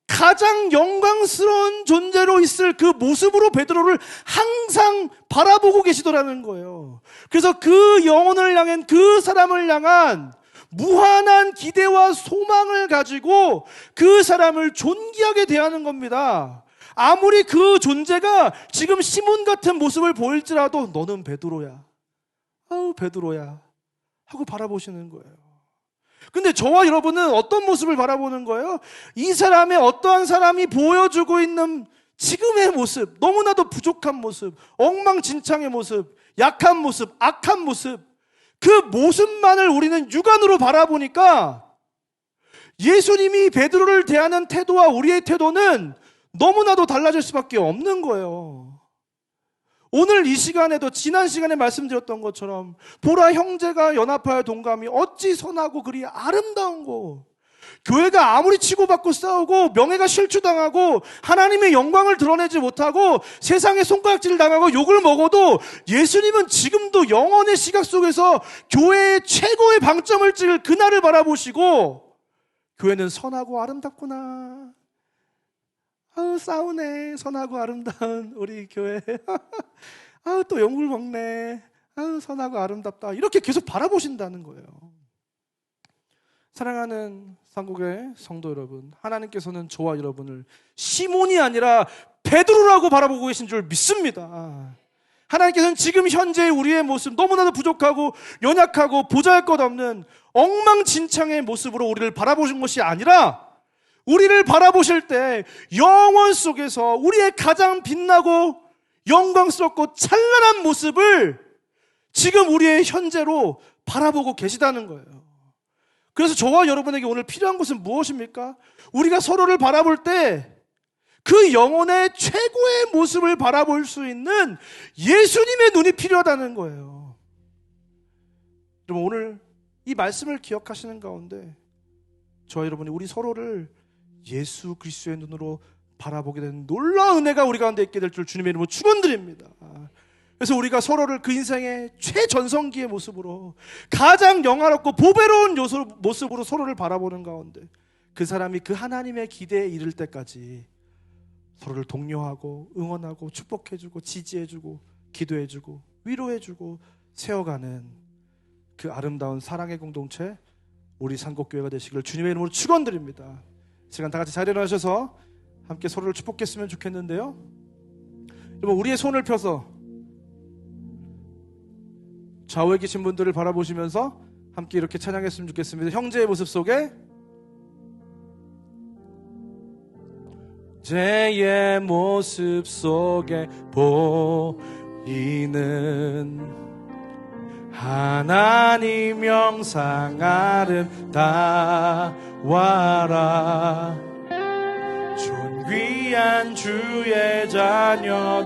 가장 영광스러운 존재로 있을 그 모습으로 베드로를 항상 바라보고 계시더라는 거예요. 그래서 그 영혼을 향한, 그 사람을 향한 무한한 기대와 소망을 가지고 그 사람을 존귀하게 대하는 겁니다. 아무리 그 존재가 지금 시몬 같은 모습을 보일지라도 너는 베드로야, 아우 베드로야 하고 바라보시는 거예요. 근데 저와 여러분은 어떤 모습을 바라보는 거예요? 이 사람의 어떠한 사람이 보여주고 있는 지금의 모습, 너무나도 부족한 모습, 엉망진창의 모습, 약한 모습, 악한 모습, 그 모습만을 우리는 육안으로 바라보니까 예수님이 베드로를 대하는 태도와 우리의 태도는 너무나도 달라질 수밖에 없는 거예요. 오늘 이 시간에도 지난 시간에 말씀드렸던 것처럼 보라, 형제가 연합하여 동감이 어찌 선하고 그리 아름다운고, 교회가 아무리 치고받고 싸우고 명예가 실추당하고 하나님의 영광을 드러내지 못하고 세상에 손가락질을 당하고 욕을 먹어도 예수님은 지금도 영원의 시각 속에서 교회의 최고의 방점을 찍을 그날을 바라보시고, 교회는 선하고 아름답구나, 아우 싸우네, 선하고 아름다운 우리 교회 아우 또 욕을 먹네, 아우 선하고 아름답다, 이렇게 계속 바라보신다는 거예요. 사랑하는 상국의 성도 여러분, 하나님께서는 저와 여러분을 시몬이 아니라 베드로라고 바라보고 계신 줄 믿습니다. 하나님께서는 지금 현재 우리의 모습, 너무나도 부족하고 연약하고 보잘것없는 엉망진창의 모습으로 우리를 바라보신 것이 아니라, 우리를 바라보실 때 영원 속에서 우리의 가장 빛나고 영광스럽고 찬란한 모습을 지금 우리의 현재로 바라보고 계시다는 거예요. 그래서 저와 여러분에게 오늘 필요한 것은 무엇입니까? 우리가 서로를 바라볼 때 그 영혼의 최고의 모습을 바라볼 수 있는 예수님의 눈이 필요하다는 거예요. 여러분, 오늘 이 말씀을 기억하시는 가운데 저와 여러분이 우리 서로를 예수 그리스도의 눈으로 바라보게 되는 놀라운 은혜가 우리 가운데 있게 될 줄 주님의 이름으로 축원드립니다. 그래서 우리가 서로를 그 인생의 최전성기의 모습으로 가장 영화롭고 보배로운 모습으로 서로를 바라보는 가운데 그 사람이 그 하나님의 기대에 이를 때까지 서로를 독려하고 응원하고 축복해주고 지지해주고 기도해주고 위로해주고 세워가는 그 아름다운 사랑의 공동체, 우리 산곡교회가 되시기를 주님의 이름으로 축원드립니다. 시간 다 같이 자리에 일어나셔서 함께 서로를 축복했으면 좋겠는데요. 여러분, 우리의 손을 펴서 좌우에 계신 분들을 바라보시면서 함께 이렇게 찬양했으면 좋겠습니다. 형제의 모습 속에, 형제의 모습 속에 보이는 하나님 영상 아름다워라. 존귀한 주의 자녀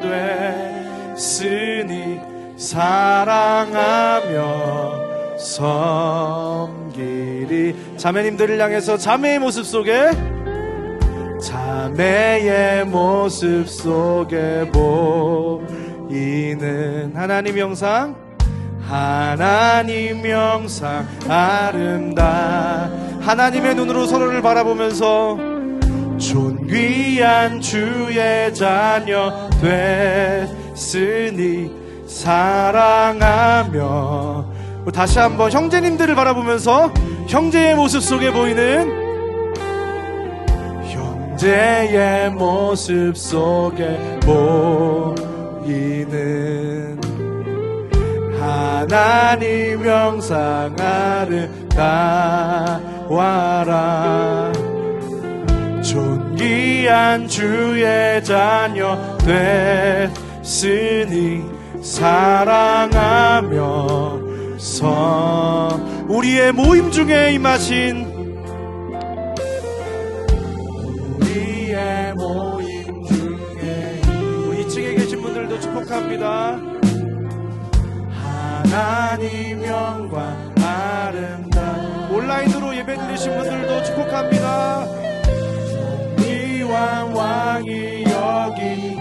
됐으니 사랑하며 섬기리. 자매님들을 향해서 자매의 모습 속에, 자매의 모습 속에 보이는 하나님 영상, 하나님 영상 아름다. 하나님의 눈으로 서로를 바라보면서 존귀한 주의 자녀 됐으니 사랑하며. 다시 한번 형제님들을 바라보면서 형제의 모습 속에 보이는, 형제의 모습 속에 보이는 하나님 영상 아름다워라. 존귀한 주의 자녀 됐으니 사랑하며 우리의 모임 중에 임하신, 우리의 모임 중에 우리 2층에 계신 분들도 축복합니다. 하나님 영광 아름다운, 온라인으로 예배 드리신 분들도 축복합니다. 능히 여기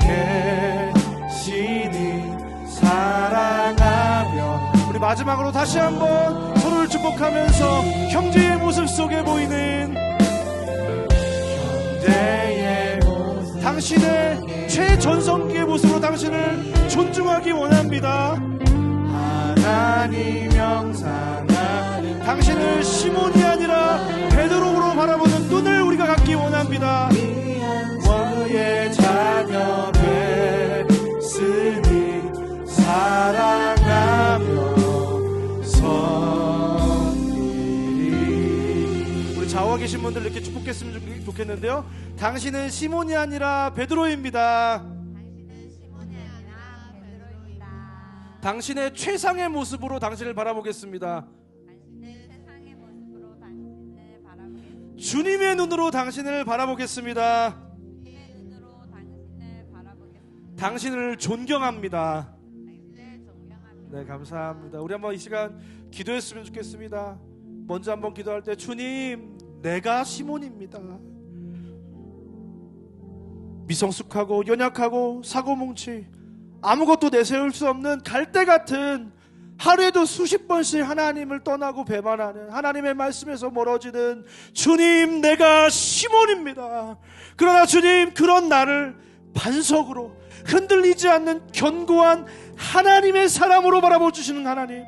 계시니 사랑하며. 우리 마지막으로 다시 한번 서로를 축복하면서 형제의 모습 속에 보이는 형제의 모습, 당신의 최전성기의 모습으로 당신을 존중하기 원합니다. 하나님 형상하는 당신을 시몬이 아니라 베드로로 바라보는 눈을 우리가 갖기 원합니다. 그의 자녀 됐으니 사랑하며 섬기리. 우리 좌우에 계신 분들 이렇게 축복했으면 좋겠는데요. 당신은 시몬이 아니라 베드로입니다. 당신의 최상의 모습으로 당신을 바라보겠습니다. 주님의 눈으로 당신을 바라보겠습니다. 당신을 존경합니다. 네, 감사합니다. 우리 한번 이 시간 기도했으면 좋겠습니다. 먼저 한번 기도할 때, 주님, 내가 시몬입니다. 미성숙하고 연약하고 사고뭉치, 아무것도 내세울 수 없는 갈대 같은, 하루에도 수십 번씩 하나님을 떠나고 배반하는, 하나님의 말씀에서 멀어지는 주님, 내가 시몬입니다. 그러나 주님, 그런 나를 반석으로 흔들리지 않는 견고한 하나님의 사람으로 바라보시는 하나님,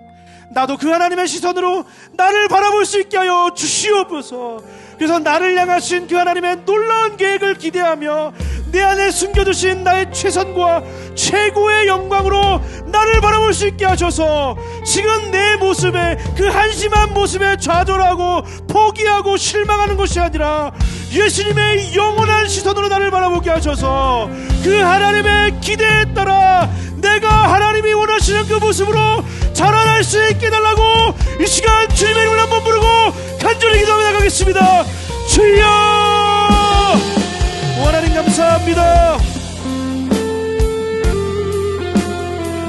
나도 그 하나님의 시선으로 나를 바라볼 수 있게 하여 주시옵소서. 그래서 나를 향하신 그 하나님의 놀라운 계획을 기대하며 내 안에 숨겨두신 나의 최선과 최고의 영광으로 나를 바라볼 수 있게 하셔서 지금 내 모습에, 그 한심한 모습에 좌절하고 포기하고 실망하는 것이 아니라 예수님의 영원한 시선으로 나를 바라보게 하셔서 그 하나님의 기대에 따라 내가 하나님이 원하시는 그 모습으로 자라날 수 있게 해달라고 이 시간 주님의 이름을 한번 부르고 간절히 기도하며 나가겠습니다. 주여, 하나님 감사합니다.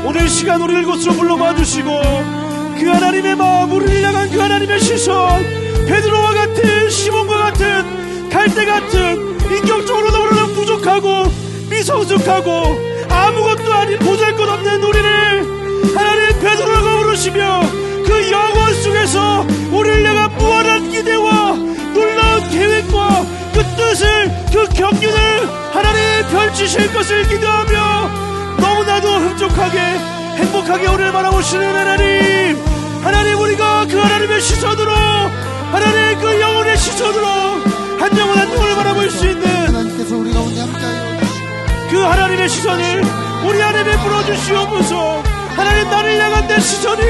오늘 시간 우리를 곳으로 불러봐 주시고 그 하나님의 마음, 우리를 향한 그 하나님의 시선, 베드로와 같은, 시몬과 같은, 갈대 같은, 인격적으로 너무나 부족하고 미성숙하고 아무것도 아닌 보잘것없는 우리를 하나님 베드로라고 부르시며 그 영원 속에서 우리를 향한 무한한 기대와 놀라운 계획과 그 뜻을, 그 경륜을 하나님 펼치실 것을 기도하며 너무나도 흡족하게 행복하게 우리를 바라보시는 하나님, 하나님, 우리가 그 하나님의 시선으로, 하나님 그 영혼의 시선으로 한 영혼 한 영혼을 바라볼 수 있는 하나님께서 우리 가운데 함께하여 그 하나님의 시선을 우리 안에 베풀어 주시옵소서. 하나님, 나를 향한 내 시선이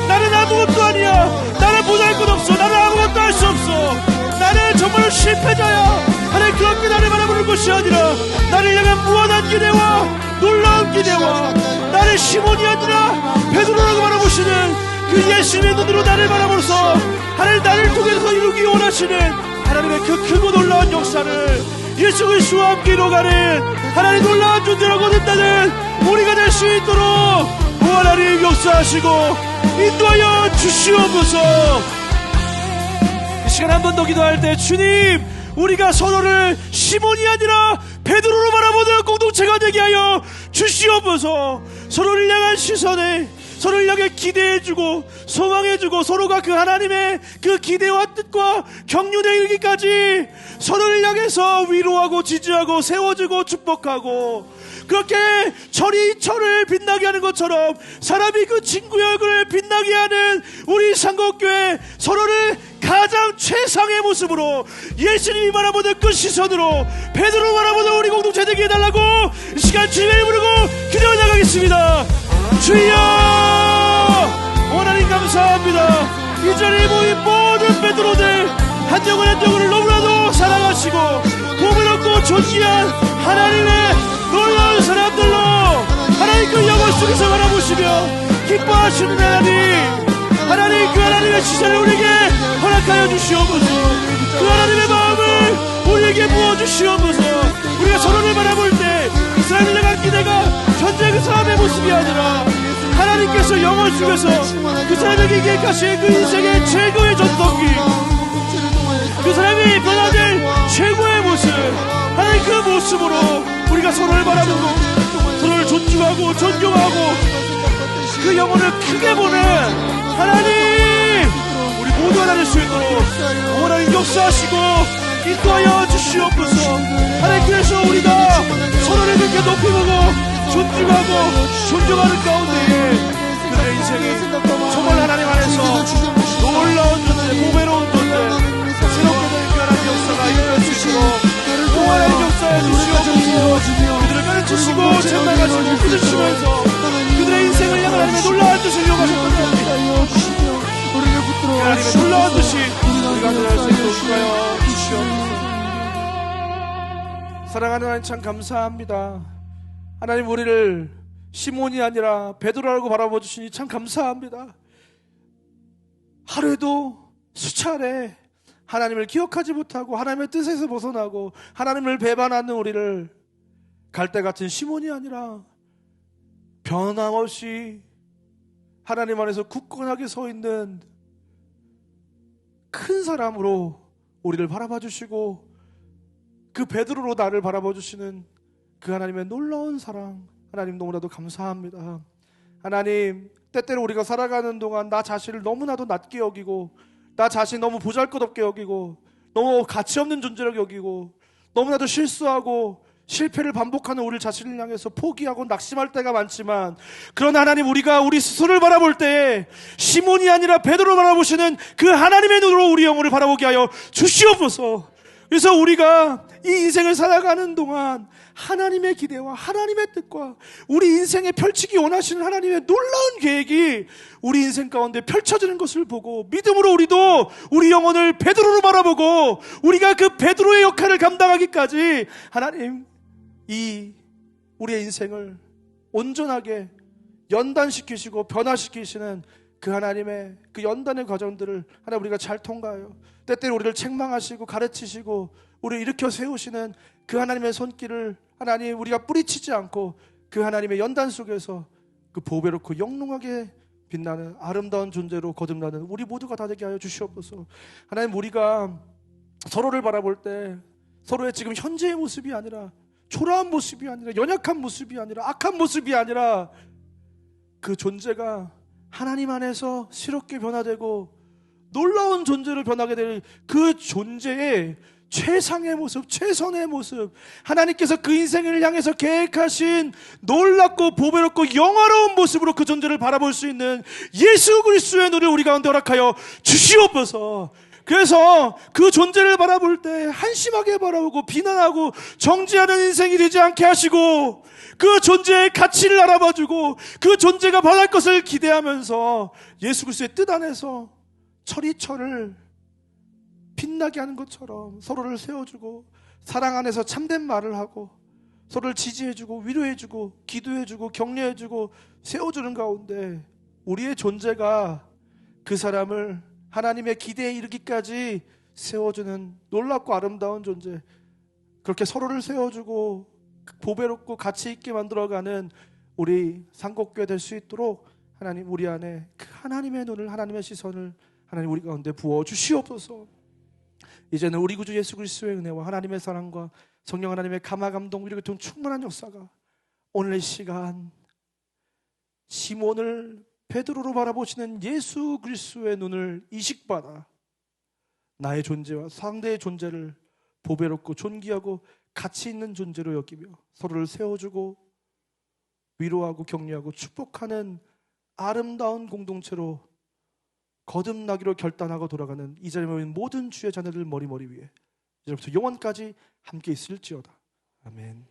나는 아무것도 아니야, 나는 보잘것없어, 나는 아무것도 할 수 없어, 나는 정말 실패자야, 하나님 그렇게 나를 바라보는 것이 아니라 나를 향한 무한한 기대와 놀라운 기대와 나를 시몬이 아니라 베드로라고 바라보시는 그 예수님의 눈으로 나를 바라보면서 하나님 나를 통해서 이루기 원하시는 하나님의 그 크고 놀라운 역사를 예수 그리스도와 함께 이뤄가는 하나님 놀라운 존재라고 된다는 우리가 될 수 있도록 하나님 역사하시고 인도하여 주시옵소서. 이 시간 한 번 더 기도할 때, 주님, 우리가 서로를 시몬이 아니라 베드로로 바라보는 공동체가 되게 하여 주시옵소서. 서로를 향한 시선에 서로를 향해 기대해주고 소망해주고 서로가 그 하나님의 그 기대와 뜻과 경륜에 이르기까지 서로를 향해서 위로하고 지지하고 세워주고 축복하고, 그렇게 철이 철을 빛나게 하는 것처럼 사람이 그 친구의 얼굴을 빛나게 하는 우리 상곡교회, 서로를 가장 최상의 모습으로 예수님이 바라보는 그 시선으로 베드로 바라보는 우리 공동체 되게 해달라고 이 시간 주님을 부르고 기도해 나가겠습니다. 주여, 하나님 감사합니다. 이 자리에 모인 모든 베드로들 한 영혼 한 영혼을 너무나도 사랑하시고 복을 얻고 존귀한 하나님의 놀라운 사람들로 하나님 그 영혼 속에서 바라보시며 기뻐하시는 하나님, 하나님 그 하나님의 시선을 우리에게 허락하여 주시옵소서. 그 하나님의 마음을 우리에게 부어주시옵소서. 우리가 서로를 바라볼 때 그 사람을 향한 기대가 현재 그 사람의 모습이 아니라 하나님께서 영혼 속에서 그 사람에게 계획하신 그 인생의 최고의 전성기, 그 사람이 변화될 최고의 모습, 하나님 그 모습으로 우리가 서로를 바라보고 서로를 존중하고 존경하고 그 영혼을 크게 보는 하나님, 우리 모두가 다닐 수 있도록 하나님 역사하시고 인도하여 주시옵소서. 하나님, 그래서 우리가 서로를 그렇게 높이 보고 존중하고 존경하는 가운데에 그들의 인생이 정말 하나님 안에서 놀라운 존재, 보배로운 존재, 새롭게 된 그 하나님 역사가 이루어질 수 있도록 또 하나님 역사해 주시옵소서. 그들을 가르치시고 책망하시고 꾸짖으시면서 그들의 인생을 향한 하나님의 놀라운 뜻을 이루어가셨던 하나님의 놀라운 뜻이 우리가 들어갈 수 있도록 하여 주시옵소서. 사랑하는 하나님, 참 감사합니다. 하나님, 우리를 시몬이 아니라 베드로라고 바라봐 주시니 참 감사합니다. 하루에도 수차례 하나님을 기억하지 못하고 하나님의 뜻에서 벗어나고 하나님을 배반하는 우리를 갈대 같은 시몬이 아니라 변함없이 하나님 안에서 굳건하게 서 있는 큰 사람으로 우리를 바라봐 주시고 그 베드로로 나를 바라봐 주시는 그 하나님의 놀라운 사랑, 하나님 너무나도 감사합니다. 하나님, 때때로 우리가 살아가는 동안 나 자신을 너무나도 낮게 여기고 나 자신 너무 보잘것없게 여기고 너무 가치없는 존재로 여기고 너무나도 실수하고 실패를 반복하는 우리 자신을 향해서 포기하고 낙심할 때가 많지만, 그러나 하나님, 우리가 우리 스스로를 바라볼 때에 시몬이 아니라 베드로를 바라보시는 그 하나님의 눈으로 우리 영혼을 바라보게 하여 주시옵소서. 그래서 우리가 이 인생을 살아가는 동안 하나님의 기대와 하나님의 뜻과 우리 인생에 펼치기 원하시는 하나님의 놀라운 계획이 우리 인생 가운데 펼쳐지는 것을 보고 믿음으로 우리도 우리 영혼을 베드로로 바라보고 우리가 그 베드로의 역할을 감당하기까지 하나님, 이 우리의 인생을 온전하게 연단시키시고 변화시키시는 그 하나님의 그 연단의 과정들을 하나님 우리가 잘 통과하여 때때로 우리를 책망하시고 가르치시고 우리를 일으켜 세우시는 그 하나님의 손길을 하나님 우리가 뿌리치지 않고 그 하나님의 연단 속에서 그 보배롭고 영롱하게 빛나는 아름다운 존재로 거듭나는 우리 모두가 다 되게 하여 주시옵소서. 하나님, 우리가 서로를 바라볼 때 서로의 지금 현재의 모습이 아니라 초라한 모습이 아니라 연약한 모습이 아니라 악한 모습이 아니라 그 존재가 하나님 안에서 새롭게 변화되고 놀라운 존재로 변하게 될 그 존재의 최상의 모습, 최선의 모습, 하나님께서 그 인생을 향해서 계획하신 놀랍고 보배롭고 영화로운 모습으로 그 존재를 바라볼 수 있는 예수 그리스도의 눈을 우리 가운데 허락하여 주시옵소서. 그래서 그 존재를 바라볼 때 한심하게 바라보고 비난하고 정죄하는 인생이 되지 않게 하시고 그 존재의 가치를 알아봐주고 그 존재가 받을 것을 기대하면서 예수 그리스도의 뜻 안에서 철이철을 빛나게 하는 것처럼 서로를 세워주고 사랑 안에서 참된 말을 하고 서로를 지지해주고 위로해주고 기도해주고 격려해주고 세워주는 가운데 우리의 존재가 그 사람을 하나님의 기대에 이르기까지 세워주는 놀랍고 아름다운 존재, 그렇게 서로를 세워주고 보배롭고 가치 있게 만들어가는 우리 상곡교회 될 수 있도록 하나님 우리 안에 그 하나님의 눈을, 하나님의 시선을 하나님 우리 가운데 부어 주시옵소서. 이제는 우리 구주 예수 그리스도의 은혜와 하나님의 사랑과 성령 하나님의 감화 감동 위로 같은 충만한 역사가 오늘 이 시간 시몬을 베드로로 바라보시는 예수 그리스도의 눈을 이식받아 나의 존재와 상대의 존재를 보배롭고 존귀하고 가치 있는 존재로 여기며 서로를 세워주고 위로하고 격려하고 축복하는 아름다운 공동체로 거듭나기로 결단하고 돌아가는 이 자리에 모인 모든 주의 자녀들 머리 위에 이제부터 영원까지 함께 있을지어다. 아멘.